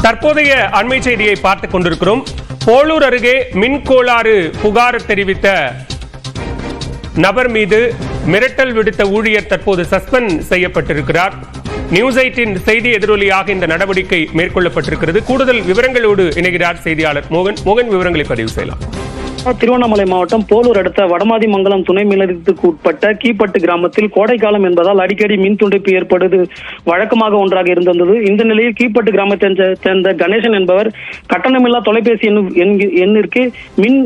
தற்போதைய அண்மை செய்தியை பார்த்துக் கொண்டிருக்கிறோம். போலூர் அருகே மின் கோளாறு புகார் தெரிவித்த நபர் மீது மிரட்டல் விடுத்த ஊழியர் தற்போது சஸ்பெண்ட் செய்யப்பட்டிருக்கிறார். நியூஸ் 8 செய்தி எதிரொலியாக இந்த நடவடிக்கை மேற்கொள்ளப்பட்டிருக்கிறது. கூடுதல் விவரங்களோடு இணைகிறார் செய்தியாளர் மோகன். மோகன், விவரங்களை பதிவு செய்யலாம். திருவண்ணாமலை மாவட்டம் போலூர் அடுத்த வடமாதிமங்கலம் துணை மின்நிலையத்துக்கு உட்பட்ட கீப்பட்டு கிராமத்தில் கோடைக்காலம் என்பதால் அடிக்கடி மின் துண்டிப்பு ஏற்படுவது வழக்கமாக ஒன்றாக இருந்தது. இந்த நிலையில் கீப்பட்டு கிராமத்தை சேர்ந்த கணேசன் என்பவர் கட்டணமில்லா தொலைபேசி எண்ணிற்கு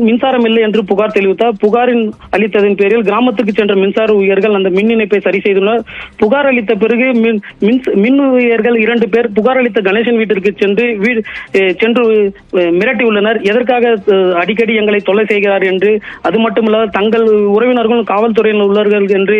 மின்சாரம் இல்லை என்று புகார் தெரிவித்தார். புகாரின் அளித்ததன் பேரில் கிராமத்துக்கு சென்ற மின்சார ஊழியர்கள் அந்த மின் இணைப்பை சரி செய்துள்ளனர். புகார் அளித்த பிறகு மின் ஊழியர்கள் 2 பேர் புகார் அளித்த கணேசன் வீட்டிற்கு சென்று மிரட்டியுள்ளனர். எதற்காக அடிக்கடி எங்களை தொலை செய்கிறார் என்று, அது மட்டுமல்லாது தங்கள் உறவினர்களும் காவல்துறையில் உள்ளவர்கள் என்று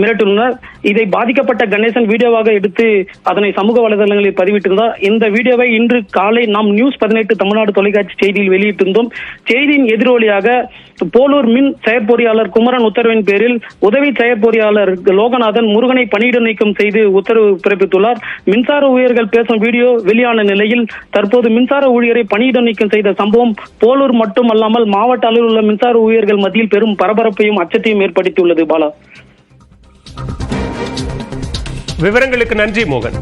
மிரட்டியுள்ளனர். இதை பாதிக்கப்பட்ட கணேசன் வீடியோவாக எடுத்து அதனை சமூக வலைதளங்களில் பதிவிட்டிருந்தார். இந்த வீடியோவை இன்று காலை நாம் நியூஸ் 18 தமிழ்நாடு தொலைக்காட்சி செய்தியில் வெளியிட்டிருந்தோம். செய்தியின் எதிரொலியாக போலூர் மின் செயற்பொறியாளர் குமரன் உத்தரவின் பேரில் உதவி செயற்பொறியாளர் லோகநாதன் முருகனை பணியிட நீக்கம் செய்து உத்தரவு பிறப்பித்துள்ளார். மின்சார ஊழியர்கள் பேசும் வீடியோ வெளியான நிலையில் தற்போது மின்சார ஊழியரை பணியிட நீக்கம் செய்த சம்பவம் போலூர் மட்டுமல்லாமல் மாவட்ட அளவில் உள்ள மின்சார ஊழியர்கள் மத்தியில் பெரும் பரபரப்பையும் அச்சத்தையும் ஏற்படுத்தியுள்ளது. பாலா, விவரங்களுக்கு நன்றி மோகன்.